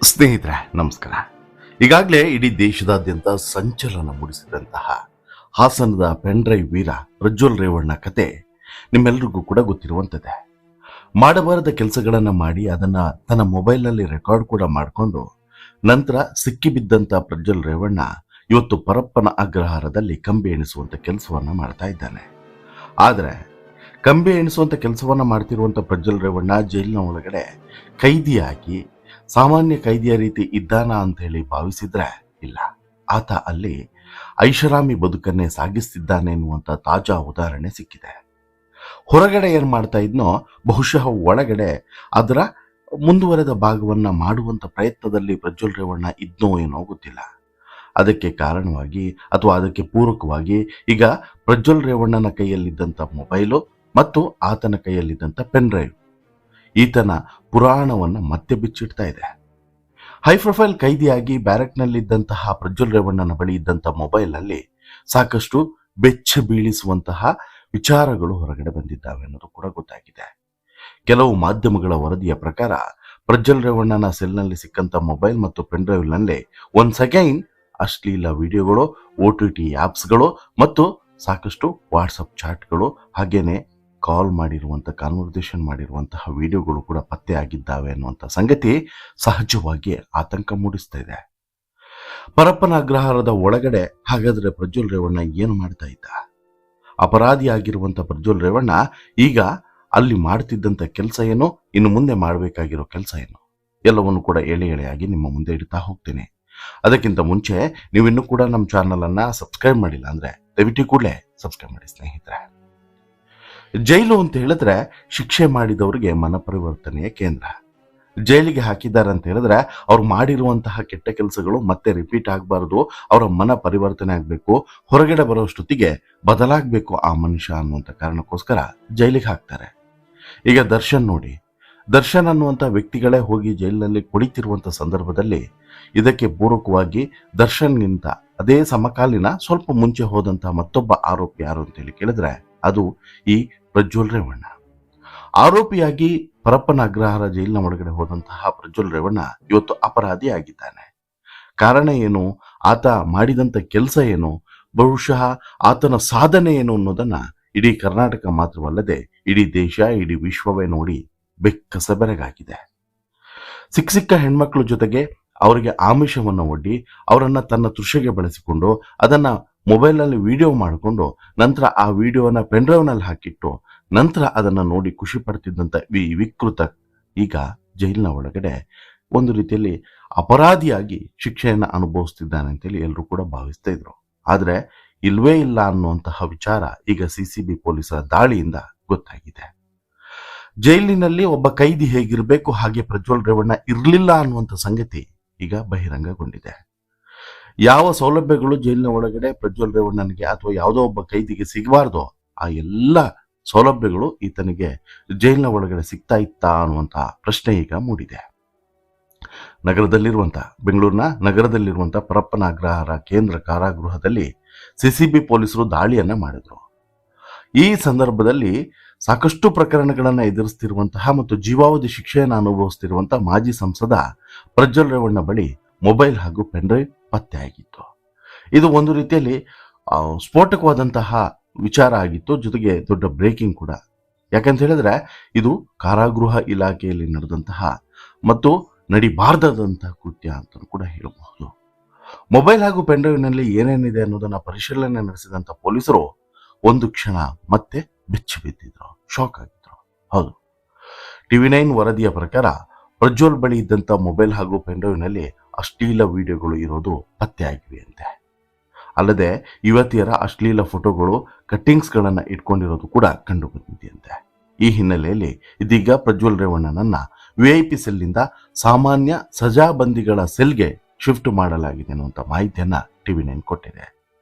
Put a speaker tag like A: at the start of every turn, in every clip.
A: ಸ್ನೇಹಿತರೆ ನಮಸ್ಕಾರ. ಈಗಾಗಲೇ ಇಡೀ ದೇಶದಾದ್ಯಂತ ಸಂಚಲನ ಮೂಡಿಸಿದಂತಹ ಹಾಸನದ ಪೆನ್ಡ್ರೈವ್ ವೀರ ಪ್ರಜ್ವಲ್ ರೇವಣ್ಣ ಕತೆ ನಿಮ್ಮೆಲ್ಲರಿಗೂ ಕೂಡ ಗೊತ್ತಿರುವಂಥದ್ದೇ. ಮಾಡಬಾರದ ಕೆಲಸಗಳನ್ನ ಮಾಡಿ ಅದನ್ನ ತನ್ನ ಮೊಬೈಲ್ನಲ್ಲಿ ರೆಕಾರ್ಡ್ ಕೂಡ ಮಾಡಿಕೊಂಡು ನಂತರ ಸಿಕ್ಕಿಬಿದ್ದಂತ ಪ್ರಜ್ವಲ್ ರೇವಣ್ಣ ಇವತ್ತು ಪರಪ್ಪನ ಅಗ್ರಹಾರದಲ್ಲಿ ಕಂಬಿ ಎಣಿಸುವಂತ ಕೆಲಸವನ್ನ ಮಾಡ್ತಾ ಇದ್ದಾನೆ. ಆದರೆ ಕಂಬಿ ಎಣಿಸುವಂತ ಕೆಲಸವನ್ನ ಮಾಡ್ತಿರುವಂತ ಪ್ರಜ್ವಲ್ ರೇವಣ್ಣ ಜೈಲಿನ ಒಳಗಡೆ ಕೈದಿಯಾಗಿ ಸಾಮಾನ್ಯ ಕೈದಿಯ ರೀತಿ ಇದ್ದಾನ ಅಂತ ಹೇಳಿ ಭಾವಿಸಿದ್ರೆ ಇಲ್ಲ, ಆತ ಅಲ್ಲಿ ಐಷಾರಾಮಿ ಬದುಕನ್ನೇ ಸಾಗಿಸ್ತಿದ್ದಾನೆ ಎನ್ನುವಂತ ತಾಜಾ ಉದಾಹರಣೆ ಸಿಕ್ಕಿದೆ. ಹೊರಗಡೆ ಏನ್ ಮಾಡ್ತಾ ಇದ್ನೋ ಬಹುಶಃ ಒಳಗಡೆ ಅದರ ಮುಂದುವರೆದ ಭಾಗವನ್ನ ಮಾಡುವಂತ ಪ್ರಯತ್ನದಲ್ಲಿ ಪ್ರಜ್ವಲ್ ರೇವಣ್ಣ ಇದ್ನೋ ಏನೋ ಗೊತ್ತಿಲ್ಲ. ಅದಕ್ಕೆ ಕಾರಣವಾಗಿ ಅಥವಾ ಅದಕ್ಕೆ ಪೂರಕವಾಗಿ ಈಗ ಪ್ರಜ್ವಲ್ ರೇವಣ್ಣನ ಕೈಯಲ್ಲಿದ್ದಂಥ ಮೊಬೈಲು ಮತ್ತು ಆತನ ಕೈಯಲ್ಲಿದ್ದಂಥ ಪೆನ್ ಡ್ರೈವ್ ಈತನ ಪುರಾಣವನ್ನ ಮತ್ತೆ ಬಿಚ್ಚಿಡ್ತಾ ಇದೆ. ಹೈ ಪ್ರೊಫೈಲ್ ಕೈದಿಯಾಗಿ ಬ್ಯಾರಕ್ನಲ್ಲಿದ್ದಂತಹ ಪ್ರಜ್ವಲ್ ರೇವಣ್ಣನ ಬಳಿ ಇದ್ದಂತಹ ಮೊಬೈಲ್ನಲ್ಲಿ ಸಾಕಷ್ಟು ಬೆಚ್ಚ ಬೀಳಿಸುವಂತಹ ವಿಚಾರಗಳು ಹೊರಗಡೆ ಬಂದಿದ್ದಾವೆ ಅನ್ನೋದು ಕೂಡ ಗೊತ್ತಾಗಿದೆ. ಕೆಲವು ಮಾಧ್ಯಮಗಳ ವರದಿಯ ಪ್ರಕಾರ ಪ್ರಜ್ವಲ್ ರೇವಣ್ಣನ ಸೆಲ್ನಲ್ಲಿ ಸಿಕ್ಕಂತ ಮೊಬೈಲ್ ಮತ್ತು ಪೆನ್ ಡ್ರೈವ್ ನಲ್ಲಿ ಒನ್ಸ್ ಅಗೈನ್ ಅಶ್ಲೀಲ ವಿಡಿಯೋಗಳು, OTT ಆಪ್ಸ್ಗಳು ಮತ್ತು ಸಾಕಷ್ಟು ವಾಟ್ಸಪ್ ಚಾಟ್ಗಳು ಹಾಗೇನೆ ಕಾಲ್ ಮಾಡಿರುವಂಥ ಕಾನ್ವರ್ಸೇಷನ್ ಮಾಡಿರುವಂತಹ ವಿಡಿಯೋಗಳು ಕೂಡ ಪತ್ತೆ ಆಗಿದ್ದಾವೆ ಅನ್ನುವಂಥ ಸಂಗತಿ ಸಹಜವಾಗಿ ಆತಂಕ ಮೂಡಿಸ್ತಾ ಇದೆ. ಪರಪ್ಪನ ಅಗ್ರಹಾರದ ಒಳಗಡೆ ಹಾಗಾದ್ರೆ ಪ್ರಜ್ವಲ್ ರೇವಣ್ಣ ಏನು ಮಾಡ್ತಾ ಇದ್ದ? ಅಪರಾಧಿಯಾಗಿರುವಂಥ ಪ್ರಜ್ವಲ್ ರೇವಣ್ಣ ಈಗ ಅಲ್ಲಿ ಮಾಡ್ತಿದ್ದಂಥ ಕೆಲಸ ಏನು, ಇನ್ನು ಮುಂದೆ ಮಾಡಬೇಕಾಗಿರೋ ಕೆಲಸ ಏನು, ಎಲ್ಲವನ್ನು ಕೂಡ ಎಳೆ ಎಳೆಯಾಗಿ ನಿಮ್ಮ ಮುಂದೆ ಇಡ್ತಾ ಹೋಗ್ತೇನೆ. ಅದಕ್ಕಿಂತ ಮುಂಚೆ ನೀವಿನ್ನೂ ಕೂಡ ನಮ್ಮ ಚಾನಲ್ ಅನ್ನ ಸಬ್ಸ್ಕ್ರೈಬ್ ಮಾಡಿಲ್ಲ ಅಂದ್ರೆ ದಯವಿಟ್ಟು ಕೂಡಲೇ ಸಬ್ಸ್ಕ್ರೈಬ್ ಮಾಡಿ ಸ್ನೇಹಿತರೆ. ಜೈಲು ಅಂತ ಹೇಳಿದ್ರೆ ಶಿಕ್ಷೆ ಮಾಡಿದವರಿಗೆ ಮನಪರಿವರ್ತನೆಯ ಕೇಂದ್ರ. ಜೈಲಿಗೆ ಹಾಕಿದ್ದಾರೆ ಅಂತ ಹೇಳಿದ್ರೆ ಅವ್ರು ಮಾಡಿರುವಂತಹ ಕೆಟ್ಟ ಕೆಲಸಗಳು ಮತ್ತೆ ರಿಪೀಟ್ ಆಗಬಾರದು, ಅವರ ಮನ ಪರಿವರ್ತನೆ ಆಗಬೇಕು, ಹೊರಗಡೆ ಬರೋಷ್ಟೊತ್ತಿಗೆ ಬದಲಾಗಬೇಕು ಆ ಮನುಷ್ಯ ಅನ್ನುವಂಥ ಕಾರಣಕ್ಕೋಸ್ಕರ ಜೈಲಿಗೆ ಹಾಕ್ತಾರೆ. ಈಗ ದರ್ಶನ್ ನೋಡಿ, ದರ್ಶನ್ ಅನ್ನುವಂಥ ವ್ಯಕ್ತಿಗಳೇ ಹೋಗಿ ಜೈಲಿನಲ್ಲಿ ಕುಳಿತಿರುವಂಥ ಸಂದರ್ಭದಲ್ಲಿ ಇದಕ್ಕೆ ಪೂರಕವಾಗಿ ದರ್ಶನ್ಗಿಂತ ಅದೇ ಸಮಕಾಲೀನ ಸ್ವಲ್ಪ ಮುಂಚೆ ಹೋದಂತಹ ಮತ್ತೊಬ್ಬ ಆರೋಪಿ ಯಾರು ಅಂತೇಳಿ ಕೇಳಿದ್ರೆ ಅದು ಈ ಪ್ರಜ್ವಲ್ ರೇವಣ್ಣ. ಆರೋಪಿಯಾಗಿ ಪರಪ್ಪನ ಅಗ್ರಹಾರ ಜೈಲಿನ ಒಳಗಡೆ ಹೋದಂತಹ ಪ್ರಜ್ವಲ್ ರೇವಣ್ಣ ಇವತ್ತು ಅಪರಾಧಿ ಆಗಿದ್ದಾನೆ. ಕಾರಣ ಏನು, ಆತ ಮಾಡಿದಂತ ಕೆಲಸ ಏನು, ಬಹುಶಃ ಆತನ ಸಾಧನೆ ಏನು ಅನ್ನೋದನ್ನ ಇಡೀ ಕರ್ನಾಟಕ ಮಾತ್ರವಲ್ಲದೆ ಇಡೀ ದೇಶ, ಇಡೀ ವಿಶ್ವವೇ ನೋಡಿ ಬೆಕ್ಕಸಬೆರಗಾಗಿದೆ. ಸಿಕ್ಕ ಹೆಣ್ಮಕ್ಳ ಜೊತೆಗೆ ಅವರಿಗೆ ಆಮಿಷವನ್ನು ಒಡ್ಡಿ ಅವರನ್ನ ತನ್ನ ತೃಷೆಗೆ ಬಳಸಿಕೊಂಡು ಅದನ್ನ ಮೊಬೈಲ್ನಲ್ಲಿ ವಿಡಿಯೋ ಮಾಡಿಕೊಂಡು ನಂತರ ಆ ವಿಡಿಯೋನ ಪೆನ್ ಡ್ರೈವ್ ನಲ್ಲಿ ಹಾಕಿಟ್ಟು ನಂತರ ಅದನ್ನ ನೋಡಿ ಖುಷಿ ಪಡ್ತಿದ್ದಂತ ವಿಕೃತ ಈಗ ಜೈಲಿನ ಒಳಗಡೆ ಒಂದು ರೀತಿಯಲ್ಲಿ ಅಪರಾಧಿಯಾಗಿ ಶಿಕ್ಷೆಯನ್ನು ಅನುಭವಿಸ್ತಿದ್ದಾನೆ ಅಂತೇಳಿ ಎಲ್ಲರೂ ಕೂಡ ಭಾವಿಸ್ತಾ ಇದ್ರು. ಆದ್ರೆ ಇಲ್ವೇ ಇಲ್ಲ ಅನ್ನುವಂತಹ ವಿಚಾರ ಈಗ CCB ಪೊಲೀಸರ ದಾಳಿಯಿಂದ ಗೊತ್ತಾಗಿದೆ. ಜೈಲಿನಲ್ಲಿ ಒಬ್ಬ ಕೈದಿ ಹೇಗಿರಬೇಕು ಹಾಗೆ ಪ್ರಜ್ವಲ್ ರೇವಣ್ಣ ಇರಲಿಲ್ಲ ಅನ್ನುವಂಥ ಸಂಗತಿ ಈಗ ಬಹಿರಂಗಗೊಂಡಿದೆ. ಯಾವ ಸೌಲಭ್ಯಗಳು ಜೈಲಿನ ಒಳಗಡೆ ಪ್ರಜ್ವಲ್ ರೇವಣ್ಣನಿಗೆ ಅಥವಾ ಯಾವುದೋ ಒಬ್ಬ ಕೈದಿಗೆ ಸಿಗಬಾರ್ದೋ ಆ ಎಲ್ಲ ಸೌಲಭ್ಯಗಳು ಈತನಿಗೆ ಜೈಲಿನ ಒಳಗಡೆ ಸಿಗ್ತಾ ಇತ್ತಾ ಅನ್ನುವಂತಹ ಪ್ರಶ್ನೆ ಈಗ ಮೂಡಿದೆ. ಬೆಂಗಳೂರಿನ ನಗರದಲ್ಲಿರುವಂತಹ ಪರಪ್ಪನ ಅಗ್ರಹಾರ ಕೇಂದ್ರ ಕಾರಾಗೃಹದಲ್ಲಿ CCB ಪೊಲೀಸರು ದಾಳಿಯನ್ನ ಮಾಡಿದ್ರು. ಈ ಸಂದರ್ಭದಲ್ಲಿ ಸಾಕಷ್ಟು ಪ್ರಕರಣಗಳನ್ನು ಎದುರಿಸ್ತಿರುವಂತಹ ಮತ್ತು ಜೀವಾವಧಿ ಶಿಕ್ಷೆಯನ್ನು ಅನುಭವಿಸ್ತಿರುವಂತಹ ಮಾಜಿ ಸಂಸದ ಪ್ರಜ್ವಲ್ ರೇವಣ್ಣ ಬಳಿ ಮೊಬೈಲ್ ಹಾಗೂ ಪೆನ್ ಡ್ರೈವ್ ಪತ್ತೆ ಆಗಿತ್ತು. ಇದು ಒಂದು ರೀತಿಯಲ್ಲಿ ಸ್ಫೋಟಕವಾದಂತಹ ವಿಚಾರ ಆಗಿತ್ತು, ಜೊತೆಗೆ ದೊಡ್ಡ ಬ್ರೇಕಿಂಗ್ ಕೂಡ. ಯಾಕಂತ ಹೇಳಿದ್ರೆ ಇದು ಕಾರಾಗೃಹ ಇಲಾಖೆಯಲ್ಲಿ ನಡೆದಂತಹ ಮತ್ತು ನಡಿಬಾರ್ದಂತಹ ಕೃತ್ಯ ಅಂತ ಕೂಡ ಹೇಳಬಹುದು. ಮೊಬೈಲ್ ಹಾಗೂ ಪೆನ್ ಡ್ರೈವ್ ನಲ್ಲಿ ಏನೇನಿದೆ ಅನ್ನೋದನ್ನ ಪರಿಶೀಲನೆ ನಡೆಸಿದಂತ ಪೊಲೀಸರು ಒಂದು ಕ್ಷಣ ಮತ್ತೆ ಬೆಚ್ಚಿ ಬಿದ್ದಿದ್ರು, ಶಾಕ್ ಆಗಿದ್ರು. ಹೌದು, TV9 ವರದಿಯ ಪ್ರಕಾರ ಪ್ರಜ್ವಲ್ ಬಳಿ ಇದ್ದಂತ ಮೊಬೈಲ್ ಹಾಗೂ ಪೆನ್ ಡ್ರೈವ್ ನಲ್ಲಿ ಅಶ್ಲೀಲ ವಿಡಿಯೋಗಳು ಇರೋದು ಪತ್ತೆ ಆಗಿವೆ ಅಂತೆ. ಅಲ್ಲದೆ ಯುವತಿಯರ ಅಶ್ಲೀಲ ಫೋಟೋಗಳು, ಕಟ್ಟಿಂಗ್ಸ್ ಗಳನ್ನ ಇಟ್ಕೊಂಡಿರೋದು ಕೂಡ ಕಂಡು ಬಂದಿದೆಯಂತೆ. ಈ ಹಿನ್ನೆಲೆಯಲ್ಲಿ ಇದೀಗ ಪ್ರಜ್ವಲ್ ರೇವಣ್ಣನನ್ನ VIP ಸೆಲ್ನಿಂದ ಸಾಮಾನ್ಯ ಸಜಾಬಂದಿಗಳ ಸೆಲ್ಗೆ ಶಿಫ್ಟ್ ಮಾಡಲಾಗಿದೆ ಅನ್ನುವಂಥ ಮಾಹಿತಿಯನ್ನ TV9 ಕೊಟ್ಟಿದೆ.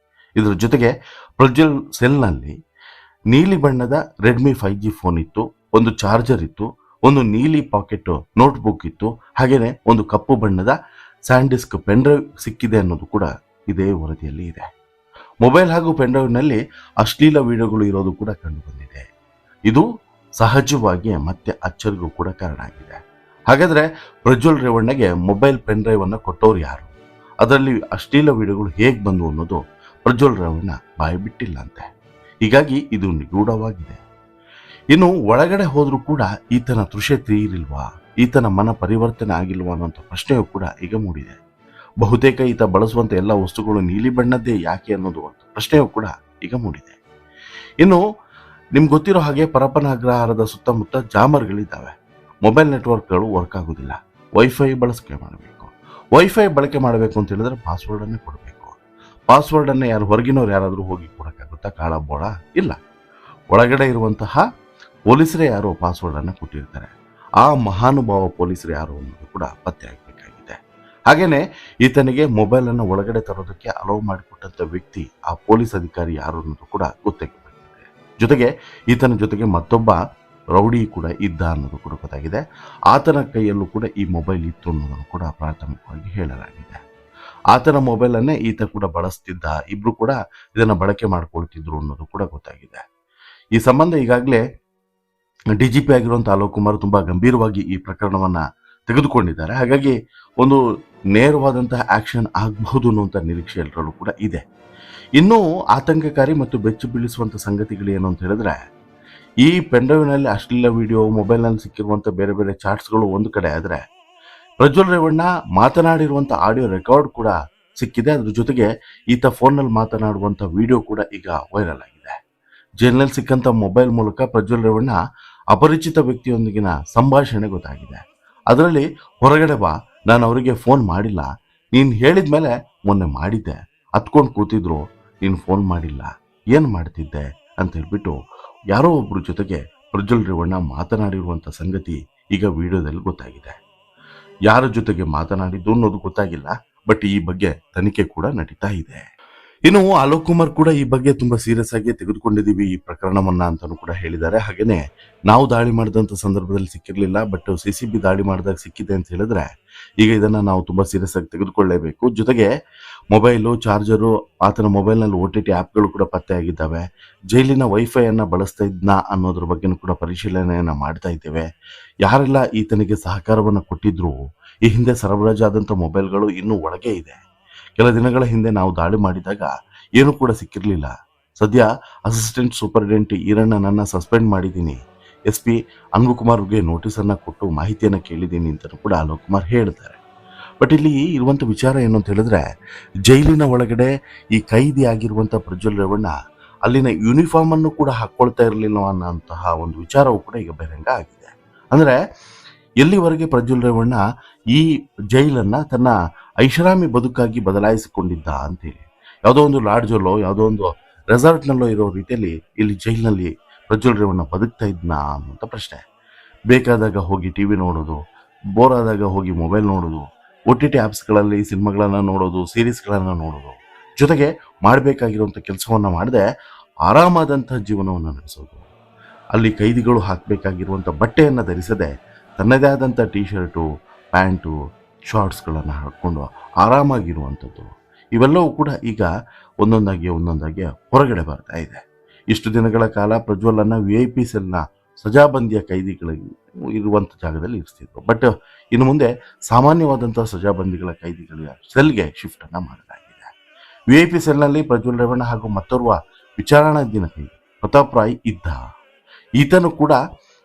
A: ಇದರ ಜೊತೆಗೆ ಪ್ರಜ್ವಲ್ ಸೆಲ್ನಲ್ಲಿ ನೀಲಿ ಬಣ್ಣದ ರೆಡ್ಮಿ 5G ಫೋನ್ ಇತ್ತು, ಒಂದು ಚಾರ್ಜರ್ ಇತ್ತು, ಒಂದು ನೀಲಿ ಪಾಕೆಟ್ ನೋಟ್ಬುಕ್ ಇತ್ತು, ಹಾಗೇನೆ ಒಂದು ಕಪ್ಪು ಬಣ್ಣದ ಸ್ಯಾಂಡಿಸ್ಕ್ ಪೆನ್ ಡ್ರೈವ್ ಸಿಕ್ಕಿದೆ ಅನ್ನೋದು ಕೂಡ ಇದೇ ವರದಿಯಲ್ಲಿ ಇದೆ. ಮೊಬೈಲ್ ಹಾಗೂ ಪೆನ್ ಡ್ರೈವ್ ನಲ್ಲಿ ಅಶ್ಲೀಲ ವಿಡಿಯೋಗಳು ಇರೋದು ಕೂಡ ಕಂಡು ಬಂದಿದೆ. ಇದು ಸಹಜವಾಗಿ ಮತ್ತೆ ಅಚ್ಚರಿಗೂ ಕೂಡ ಕಾರಣ ಆಗಿದೆ. ಹಾಗಾದ್ರೆ ಪ್ರಜ್ವಲ್ ರೇವಣ್ಣಗೆ ಮೊಬೈಲ್ ಪೆನ್ ಡ್ರೈವ್ ಅನ್ನ ಕೊಟ್ಟವ್ರು ಯಾರು, ಅದರಲ್ಲಿ ಅಶ್ಲೀಲ ವಿಡಿಯೋಗಳು ಹೇಗ್ ಬಂದು ಅನ್ನೋದು ಪ್ರಜ್ವಲ್ ರೇವಣ್ಣ ಬಾಯಿ ಬಿಟ್ಟಿಲ್ಲ ಅಂತೆ. ಹೀಗಾಗಿ ಇದು ನಿಗೂಢವಾಗಿದೆ. ಇನ್ನು ಒಳಗಡೆ ಹೋದ್ರೂ ಕೂಡ ಈತನ ತೃಷೆ ತೀರಿಲ್ವಾ, ಈತನ ಮನ ಪರಿವರ್ತನೆ ಆಗಿಲ್ವಾ ಅನ್ನೋಂಥ ಪ್ರಶ್ನೆಯೂ ಕೂಡ ಈಗ ಮೂಡಿದೆ. ಬಹುತೇಕ ಈತ ಬಳಸುವಂತ ಎಲ್ಲ ವಸ್ತುಗಳು ನೀಲಿ ಬಣ್ಣದ್ದೇ ಯಾಕೆ ಅನ್ನೋದು ಒಂದು ಪ್ರಶ್ನೆಯೂ ಕೂಡ ಈಗ ಮೂಡಿದೆ. ಇನ್ನು ನಿಮ್ಗೆ ಗೊತ್ತಿರೋ ಹಾಗೆ ಪರಪ್ಪನ ಅಗ್ರಹಾರದ ಸುತ್ತಮುತ್ತ ಜಾಮರ್ಗಳಿದ್ದಾವೆ. ಮೊಬೈಲ್ ನೆಟ್ವರ್ಕ್ಗಳು ವರ್ಕ್ ಆಗೋದಿಲ್ಲ. ವೈಫೈ ಬಳಕೆ ಮಾಡಬೇಕು ಅಂತ ಹೇಳಿದ್ರೆ ಪಾಸ್ವರ್ಡ್ ಅನ್ನೇ ಕೊಡಬೇಕು. ಪಾಸ್ವರ್ಡ್ ಅನ್ನ ಯಾರು ಹೊರಗಿನವ್ರು ಯಾರಾದ್ರೂ ಹೋಗಿ ಕೊಡಕ್ಕಾಗುತ್ತಾ? ಕಾಳ ಬೋಳ ಇಲ್ಲ. ಒಳಗಡೆ ಇರುವಂತಹ ಪೊಲೀಸರೇ ಯಾರೋ ಪಾಸ್ವರ್ಡ್ ಅನ್ನ ಕೊಟ್ಟಿರ್ತಾರೆ. ಆ ಮಹಾನುಭಾವ ಪೊಲೀಸರು ಯಾರು ಅನ್ನೋದು ಕೂಡ ಪತ್ತೆ ಆಗಬೇಕಾಗಿದೆ. ಹಾಗೇನೆ ಈತನಿಗೆ ಮೊಬೈಲ್ ಅನ್ನು ಒಳಗಡೆ ತರೋದಕ್ಕೆ ಅಲೋ ಮಾಡಿಕೊಟ್ಟಂತ ವ್ಯಕ್ತಿ, ಆ ಪೊಲೀಸ್ ಅಧಿಕಾರಿ ಯಾರು ಅನ್ನೋದು ಕೂಡ ಗೊತ್ತಾಗಬೇಕಾಗಿದೆ. ಜೊತೆಗೆ ಈತನ ಜೊತೆಗೆ ಮತ್ತೊಬ್ಬ ರೌಡಿ ಕೂಡ ಇದ್ದ ಅನ್ನೋದು ಕೂಡ ಗೊತ್ತಾಗಿದೆ. ಆತನ ಕೈಯಲ್ಲೂ ಕೂಡ ಈ ಮೊಬೈಲ್ ಇತ್ತು ಅನ್ನೋದನ್ನು ಕೂಡ ಪ್ರಾಥಮಿಕವಾಗಿ ಹೇಳಲಾಗಿದೆ. ಆತನ ಮೊಬೈಲ್ ಅನ್ನೇ ಈತ ಕೂಡ ಬಳಸ್ತಿದ್ದ, ಇಬ್ರು ಕೂಡ ಇದನ್ನ ಬಳಕೆ ಮಾಡ್ಕೊಳ್ತಿದ್ರು ಅನ್ನೋದು ಕೂಡ ಗೊತ್ತಾಗಿದೆ. ಈ ಸಂಬಂಧ ಈಗಾಗಲೇ ಡಿಜಿಪಿ ಆಗಿರುವಂತಹ ಅಲೋಕ್ ಕುಮಾರ್ ತುಂಬಾ ಗಂಭೀರವಾಗಿ ಈ ಪ್ರಕರಣವನ್ನ ತೆಗೆದುಕೊಂಡಿದ್ದಾರೆ. ಹಾಗಾಗಿ ಒಂದು ನೇರವಾದಂತಹ ಆಕ್ಷನ್ ಆಗಬಹುದು ಅನ್ನುವಂಥ ನಿರೀಕ್ಷೆ ಎಲ್ಲರಲ್ಲೂ ಕೂಡ ಇದೆ. ಇನ್ನೂ ಆತಂಕಕಾರಿ ಮತ್ತು ಬೆಚ್ಚು ಬೀಳಿಸುವಂತ ಸಂಗತಿಗಳು ಏನು ಅಂತ ಹೇಳಿದ್ರೆ, ಈ ಪೆನ್ಡ್ರೈವ್ನಲ್ಲಿ ಅಶ್ಲೀಲ ವಿಡಿಯೋ, ಮೊಬೈಲ್ನಲ್ಲಿ ಸಿಕ್ಕಿರುವಂತ ಬೇರೆ ಬೇರೆ ಚಾಟ್ಸ್ಗಳು ಒಂದು ಕಡೆ ಆದ್ರೆ, ಪ್ರಜ್ವಲ್ ರೇವಣ್ಣ ಮಾತನಾಡಿರುವಂತ ಆಡಿಯೋ ರೆಕಾರ್ಡ್ ಕೂಡ ಸಿಕ್ಕಿದೆ. ಅದ್ರ ಜೊತೆಗೆ ಈತ ಫೋನ್ನಲ್ಲಿ ಮಾತನಾಡುವಂತ ವಿಡಿಯೋ ಕೂಡ ಈಗ ವೈರಲ್ ಆಗಿದೆ. ಜೈಲಿನಲ್ಲಿ ಸಿಕ್ಕಂತ ಮೊಬೈಲ್ ಮೂಲಕ ಪ್ರಜ್ವಲ್ ರೇವಣ್ಣ ಅಪರಿಚಿತ ವ್ಯಕ್ತಿಯೊಂದಿಗಿನ ಸಂಭಾಷಣೆ ಗೊತ್ತಾಗಿದೆ. ಅದರಲ್ಲಿ ಹೊರಗಡೆ ಬಾ, ನಾನು ಅವರಿಗೆ ಫೋನ್ ಮಾಡಿಲ್ಲ, ನೀನು ಹೇಳಿದ್ಮೇಲೆ ಮೊನ್ನೆ ಮಾಡಿದ್ದೆ, ಹತ್ಕೊಂಡು ಕೂತಿದ್ರು, ನೀನು ಫೋನ್ ಮಾಡಿಲ್ಲ, ಏನು ಮಾಡ್ತಿದ್ದೆ ಅಂತ ಹೇಳ್ಬಿಟ್ಟು ಯಾರೋ ಒಬ್ರ ಜೊತೆಗೆ ಪ್ರಜ್ವಲ್ ರೇವಣ್ಣ ಮಾತನಾಡಿರುವಂಥ ಸಂಗತಿ ಈಗ ವಿಡಿಯೋದಲ್ಲಿ ಗೊತ್ತಾಗಿದೆ. ಯಾರ ಜೊತೆಗೆ ಮಾತನಾಡಿದ್ದು ಅನ್ನೋದು ಗೊತ್ತಾಗಿಲ್ಲ, ಬಟ್ ಈ ಬಗ್ಗೆ ತನಿಖೆ ಕೂಡ ನಡೀತಾ ಇದೆ. ಇನ್ನು ಅಲೋಕ್ ಕುಮಾರ್ ಕೂಡ ಈ ಬಗ್ಗೆ ತುಂಬಾ ಸೀರಿಯಸ್ ಆಗಿ ತೆಗೆದುಕೊಂಡಿದ್ದೀವಿ ಈ ಪ್ರಕರಣವನ್ನ ಅಂತಾನು ಕೂಡ ಹೇಳಿದ್ದಾರೆ. ಹಾಗೇನೆ ನಾವು ದಾಳಿ ಮಾಡಿದಂತ ಸಂದರ್ಭದಲ್ಲಿ ಸಿಕ್ಕಿರ್ಲಿಲ್ಲ, ಬಟ್ CCB ದಾಳಿ ಮಾಡಿದಾಗ ಸಿಕ್ಕಿದೆ ಅಂತ ಹೇಳಿದ್ರೆ ಈಗ ಇದನ್ನ ನಾವು ತುಂಬಾ ಸೀರಿಯಸ್ ಆಗಿ ತೆಗೆದುಕೊಳ್ಳಲೇಬೇಕು. ಜೊತೆಗೆ ಮೊಬೈಲು, ಚಾರ್ಜರು, ಆತನ ಮೊಬೈಲ್ನಲ್ಲಿ OTT ಆ್ಯಪ್ಗಳು ಕೂಡ ಪತ್ತೆ ಆಗಿದ್ದಾವೆ. ಜೈಲಿನ ವೈಫೈ ಅನ್ನ ಬಳಸ್ತಾ ಇದ್ನಾ ಅನ್ನೋದ್ರ ಬಗ್ಗೆನೂ ಕೂಡ ಪರಿಶೀಲನೆಯನ್ನ ಮಾಡ್ತಾ ಇದ್ದೇವೆ. ಯಾರೆಲ್ಲ ಈತನಿಗೆ ಸಹಕಾರವನ್ನ ಕೊಟ್ಟಿದ್ರು, ಈ ಹಿಂದೆ ಸರಬರಾಜಾದಂತ ಮೊಬೈಲ್ಗಳು ಇನ್ನೂ ಒಳಗೆ ಇದೆ. ಕೆಲ ದಿನಗಳ ಹಿಂದೆ ನಾವು ದಾಳಿ ಮಾಡಿದಾಗ ಏನೂ ಕೂಡ ಸಿಕ್ಕಿರಲಿಲ್ಲ. ಸದ್ಯ ಅಸಿಸ್ಟೆಂಟ್ ಸೂಪರಿಂಟೆಂಡೆಂಟ್ ಈರಣ್ಣನನ್ನ ಸಸ್ಪೆಂಡ್ ಮಾಡಿದ್ದೀನಿ, SP ಅನ್ಬುಕುಮಾರ್ಗೆ ನೋಟಿಸ್ ಅನ್ನ ಕೊಟ್ಟು ಮಾಹಿತಿಯನ್ನ ಕೇಳಿದ್ದೀನಿ ಅಂತ ಕೂಡ ಅಲೋಕ್ ಕುಮಾರ್ ಹೇಳ್ತಾರೆ. ಬಟ್ ಇಲ್ಲಿ ಇರುವಂತ ವಿಚಾರ ಏನು ಅಂತ ಹೇಳಿದ್ರೆ, ಜೈಲಿನ ಒಳಗಡೆ ಈ ಕೈದಿ ಆಗಿರುವಂತ ಪ್ರಜ್ವಲ್ ರೇವಣ್ಣ ಅಲ್ಲಿನ ಯೂನಿಫಾರ್ಮ್ ಅನ್ನು ಕೂಡ ಹಾಕೊಳ್ತಾ ಇರಲಿಲ್ಲ ಅನ್ನೋಂತಹ ಒಂದು ವಿಚಾರವೂ ಕೂಡ ಈಗ ಬಹಿರಂಗ ಆಗಿದೆ. ಅಂದ್ರೆ ಎಲ್ಲಿವರೆಗೆ ಪ್ರಜ್ವಲ್ ರೇವಣ್ಣ ಈ ಜೈಲನ್ನ ತನ್ನ ಐಷಾರಾಮಿ ಬದುಕಾಗಿ ಬದಲಾಯಿಸಿಕೊಂಡಿದ್ದ ಅಂತೇಳಿ, ಯಾವುದೋ ಒಂದು ಲಾಡ್ಜಲ್ಲೋ ಯಾವುದೋ ಒಂದು ರೆಸಾರ್ಟ್ನಲ್ಲೋ ಇರೋ ರೀತಿಯಲ್ಲಿ ಇಲ್ಲಿ ಜೈಲಿನಲ್ಲಿ ಪ್ರಜ್ವಲ್ ರೇವಣ್ಣ ಬದುಕ್ತಾ ಇದ್ನಾ ಅನ್ನುವಂಥ ಪ್ರಶ್ನೆ. ಬೇಕಾದಾಗ ಹೋಗಿ TV ನೋಡೋದು, ಬೋರ್ ಆದಾಗ ಹೋಗಿ ಮೊಬೈಲ್ ನೋಡೋದು, OTT ಆ್ಯಪ್ಸ್ಗಳಲ್ಲಿ ಸಿನಿಮಾಗಳನ್ನು ನೋಡೋದು, ಸೀರೀಸ್ಗಳನ್ನು ನೋಡೋದು, ಜೊತೆಗೆ ಮಾಡಬೇಕಾಗಿರುವಂಥ ಕೆಲಸವನ್ನ ಮಾಡದೆ ಆರಾಮಾದಂಥ ಜೀವನವನ್ನು ನಡೆಸೋದು, ಅಲ್ಲಿ ಕೈದಿಗಳು ಹಾಕಬೇಕಾಗಿರುವಂಥ ಬಟ್ಟೆಯನ್ನು ಧರಿಸದೆ ತನ್ನದೇ ಆದಂಥ T-ಶರ್ಟು, ಪ್ಯಾಂಟು, ಶಾರ್ಟ್ಸ್ಗಳನ್ನು ಹಾಕ್ಕೊಂಡು ಆರಾಮಾಗಿರುವಂಥದ್ದು, ಇವೆಲ್ಲವೂ ಕೂಡ ಈಗ ಒಂದೊಂದಾಗಿ ಹೊರಗಡೆ ಬರ್ತಾ ಇದೆ. ಇಷ್ಟು ದಿನಗಳ ಕಾಲ ಪ್ರಜ್ವಲನ್ನ VIP ಸೆಲ್ನ ಸಜಾಬಂದಿಯ ಕೈದಿಗಳಿಗೆ ಇರುವಂಥ ಜಾಗದಲ್ಲಿ ಇರಿಸ್ತಿದ್ರು. ಬಟ್ ಇನ್ನು ಮುಂದೆ ಸಾಮಾನ್ಯವಾದಂಥ ಸಜಾಬಂದಿಗಳ ಕೈದಿಗಳ ಸೆಲ್ಗೆ ಶಿಫ್ಟ್ ಅನ್ನ ಮಾಡಲಾಗಿದೆ. VIP ಸೆಲ್ನಲ್ಲಿ ಪ್ರಜ್ವಲ್ ರೇವಣ್ಣ ಹಾಗೂ ಮತ್ತೋರ್ವ ವಿಚಾರಣಾಧೀನ ಕೈದಿ ಪ್ರತಾಪ್ ರಾಯ್ ಇದ್ದ. ಈತನು ಕೂಡ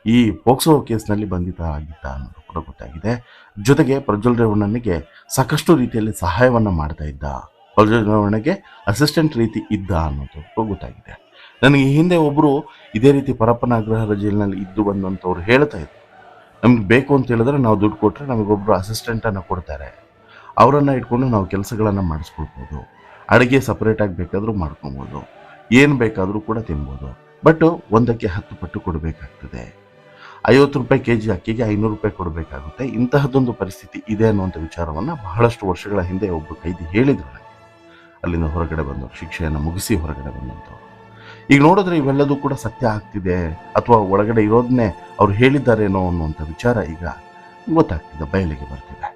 A: ಈ ಪೋಕ್ಸೋ ಕೇಸ್ನಲ್ಲಿ ಬಂಧಿತ ಆಗಿದ್ದ ಅನ್ನೋದು ಕೂಡ ಗೊತ್ತಾಗಿದೆ. ಜೊತೆಗೆ ಪ್ರಜ್ವಲ್ ರೇವಣ್ಣನಿಗೆ ಸಾಕಷ್ಟು ರೀತಿಯಲ್ಲಿ ಸಹಾಯವನ್ನ ಮಾಡ್ತಾ ಇದ್ದ, ಪ್ರಜ್ವಲ್ ರೇವಣ್ಣಗೆ ಅಸಿಸ್ಟೆಂಟ್ ರೀತಿ ಇದ್ದ ಅನ್ನೋದು ಗೊತ್ತಾಗಿದೆ. ನನಗೆ ಈ ಹಿಂದೆ ಒಬ್ರು ಇದೇ ರೀತಿ ಪರಪ್ಪನ ಅಗ್ರಹಾರ ಜೈಲಿನಲ್ಲಿ ಇದ್ದು ಬಂದಂಥವ್ರು ಹೇಳ್ತಾ ಇದ್ರು, ನಮ್ಗೆ ಬೇಕು ಅಂತ ಹೇಳಿದ್ರೆ ನಾವು ದುಡ್ಡು ಕೊಟ್ಟರೆ ನಮಗೊಬ್ರು ಅಸಿಸ್ಟೆಂಟ್ ಅನ್ನ ಕೊಡ್ತಾರೆ, ಅವರನ್ನ ಇಟ್ಕೊಂಡು ನಾವು ಕೆಲಸಗಳನ್ನ ಮಾಡಿಸ್ಕೊಳ್ಬೋದು, ಅಡುಗೆ ಸಪರೇಟ್ ಆಗಿ ಬೇಕಾದ್ರೂ ಮಾಡ್ಕೊಬೋದು, ಏನು ಬೇಕಾದರೂ ಕೂಡ ತಿನ್ಬೋದು, ಬಟ್ ಒಂದಕ್ಕೆ 10 ಪಟ್ಟು ಕೊಡಬೇಕಾಗ್ತದೆ. 50 ರೂಪಾಯಿ kg ಅಕ್ಕಿಗೆ 500 ರೂಪಾಯಿ ಕೊಡಬೇಕಾಗುತ್ತೆ. ಇಂತಹದ್ದೊಂದು ಪರಿಸ್ಥಿತಿ ಇದೆ ಅನ್ನುವಂಥ ವಿಚಾರವನ್ನ ಬಹಳಷ್ಟು ವರ್ಷಗಳ ಹಿಂದೆ ಒಬ್ಬರು ಕೈದಿ ಹೇಳಿದ್ರು ನನಗೆ. ಅಲ್ಲಿಂದ ಹೊರಗಡೆ ಬಂದವರು, ಶಿಕ್ಷೆಯನ್ನು ಮುಗಿಸಿ ಹೊರಗಡೆ ಬಂದಂಥವ್ರು. ಈಗ ನೋಡಿದ್ರೆ ಇವೆಲ್ಲದೂ ಕೂಡ ಸತ್ಯ ಆಗ್ತಿದೆ, ಅಥವಾ ಒಳಗಡೆ ಇರೋದನ್ನೇ ಅವ್ರು ಹೇಳಿದ್ದಾರೇನೋ ಅನ್ನುವಂಥ ವಿಚಾರ ಈಗ ಗೊತ್ತಾಗ್ತಿದೆ, ಬಯಲಿಗೆ ಬರ್ತಿದೆ.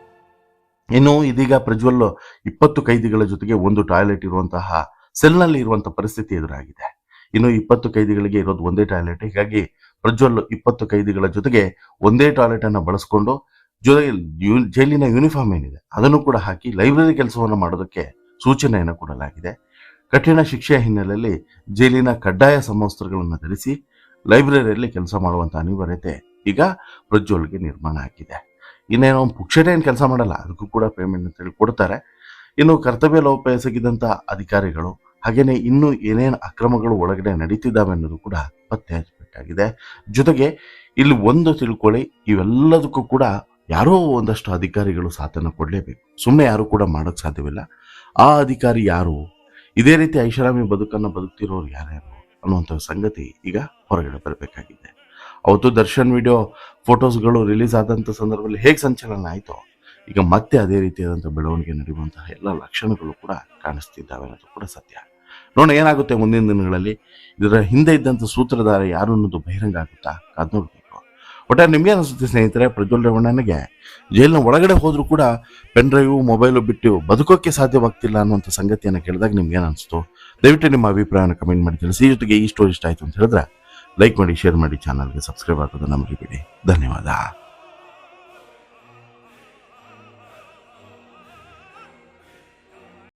A: ಇನ್ನು ಇದೀಗ ಪ್ರಜ್ವಲ್ 20 ಕೈದಿಗಳ ಜೊತೆಗೆ ಒಂದು ಟಾಯ್ಲೆಟ್ ಇರುವಂತಹ ಸೆಲ್ನಲ್ಲಿ ಇರುವಂತಹ ಪರಿಸ್ಥಿತಿ ಎದುರಾಗಿದೆ. ಇನ್ನು 20 ಕೈದಿಗಳಿಗೆ ಇರೋದು ಒಂದೇ ಟಾಯ್ಲೆಟ್. ಹೀಗಾಗಿ ಪ್ರಜ್ವಲ್ 20 ಕೈದಿಗಳ ಜೊತೆಗೆ ಒಂದೇ ಟಾಯ್ಲೆಟ್ ಅನ್ನ ಬಳಸ್ಕೊಂಡು ಜೊತೆಗೆ ಜೈಲಿನ ಯೂನಿಫಾರ್ಮ್ ಏನಿದೆ ಅದನ್ನು ಕೂಡ ಹಾಕಿ ಲೈಬ್ರರಿ ಕೆಲಸವನ್ನು ಮಾಡೋದಕ್ಕೆ ಸೂಚನೆಯನ್ನು ಕೊಡಲಾಗಿದೆ. ಕಠಿಣ ಶಿಕ್ಷೆಯ ಹಿನ್ನೆಲೆಯಲ್ಲಿ ಜೈಲಿನ ಕಡ್ಡಾಯ ಸಮವಸ್ತ್ರಗಳನ್ನು ಧರಿಸಿ ಲೈಬ್ರರಿಯಲ್ಲಿ ಕೆಲಸ ಮಾಡುವಂತ ಅನಿವಾರ್ಯತೆ ಈಗ ಪ್ರಜ್ವಲ್ಗೆ ನಿರ್ಮಾಣ ಆಗಿದೆ. ಇನ್ನೇನೋ ಪುಕ್ಷಟೆ ಏನು ಕೆಲಸ ಮಾಡಲ್ಲ, ಅದಕ್ಕೂ ಕೂಡ ಪೇಮೆಂಟ್ ಅಂತ ಹೇಳಿ ಕೊಡ್ತಾರೆ. ಇನ್ನು ಕರ್ತವ್ಯ ಲೋಪ ಎಸಗಿದಂತ ಅಧಿಕಾರಿಗಳು ಹಾಗೇನೆ ಇನ್ನು ಏನೇನು ಅಕ್ರಮಗಳು ಒಳಗಡೆ ನಡೀತಿದ್ದಾವೆ ಅನ್ನೋದು ಕೂಡ ಪತ್ತೆ ಹಚ್ಚಬೇಕಾಗಿದೆ. ಜೊತೆಗೆ ಇಲ್ಲಿ ಒಂದು ತಿಳ್ಕೊಳ್ಳಿ, ಇವೆಲ್ಲದಕ್ಕೂ ಕೂಡ ಯಾರೋ ಒಂದಷ್ಟು ಅಧಿಕಾರಿಗಳು ಸಾಥನ್ನು ಕೊಡಲೇಬೇಕು. ಸುಮ್ಮನೆ ಯಾರು ಕೂಡ ಮಾಡೋಕ್ಕೆ ಸಾಧ್ಯವಿಲ್ಲ. ಆ ಅಧಿಕಾರಿ ಯಾರು, ಇದೇ ರೀತಿ ಐಷಾರಾಮಿ ಬದುಕನ್ನು ಬದುಕ್ತಿರೋರು ಯಾರ್ಯಾರು ಅನ್ನುವಂಥ ಸಂಗತಿ ಈಗ ಹೊರಗಡೆ ಬರಬೇಕಾಗಿದೆ. ಅವತ್ತು ದರ್ಶನ್ ವಿಡಿಯೋ ಫೋಟೋಸ್ಗಳು ರಿಲೀಸ್ ಆದಂಥ ಸಂದರ್ಭದಲ್ಲಿ ಹೇಗೆ ಸಂಚಲನ ಆಯಿತು, ಈಗ ಮತ್ತೆ ಅದೇ ರೀತಿಯಾದಂಥ ಬೆಳವಣಿಗೆ ನಡೆಯುವಂತಹ ಎಲ್ಲ ಲಕ್ಷಣಗಳು ಕೂಡ ಕಾಣಿಸ್ತಿದ್ದಾವೆ ಅನ್ನೋದು ಕೂಡ ಸತ್ಯ. ನೋಡೋಣ ಏನಾಗುತ್ತೆ ಮುಂದಿನ ದಿನಗಳಲ್ಲಿ. ಇದರ ಹಿಂದೆ ಇದ್ದಂಥ ಸೂತ್ರಧಾರ ಯಾರು ಅನ್ನೋದು ಬಹಿರಂಗ ಆಗುತ್ತಾ ಕಾದ್ ನೋಡ್ಬೇಕು. ಒಟ್ಟಾರೆ ನಿಮ್ಗೆ ಅನಿಸುತ್ತೆ ಸ್ನೇಹಿತರೆ, ಪ್ರಜ್ವಲ್ ರೇವಣ್ಣನಿಗೆ ಜೈಲಿನ ಒಳಗಡೆ ಹೋದ್ರೂ ಕೂಡ ಪೆನ್ ಡ್ರೈವ್ ಮೊಬೈಲು ಬಿಟ್ಟು ಬದುಕೋಕ್ಕೆ ಸಾಧ್ಯವಾಗ್ತಿಲ್ಲ ಅನ್ನುವಂಥ ಸಂಗತಿಯನ್ನು ಕೇಳಿದಾಗ ನಿಮ್ಗೆ ಏನು ಅನಿಸ್ತು? ದಯವಿಟ್ಟು ನಿಮ್ಮ ಅಭಿಪ್ರಾಯವನ್ನು ಕಮೆಂಟ್ ಮಾಡಿ ತಿಳಿಸಿ. ಜೊತೆಗೆ ಈ ಸ್ಟೋರಿ ಇಷ್ಟ ಆಯಿತು ಅಂತ ಹೇಳಿದ್ರೆ ಲೈಕ್ ಮಾಡಿ, ಶೇರ್ ಮಾಡಿ, ಚಾನಲ್ಗೆ ಸಬ್ಸ್ಕ್ರೈಬ್ ಆಗೋದನ್ನು ಮರಿಬೇಡಿ. ಧನ್ಯವಾದ.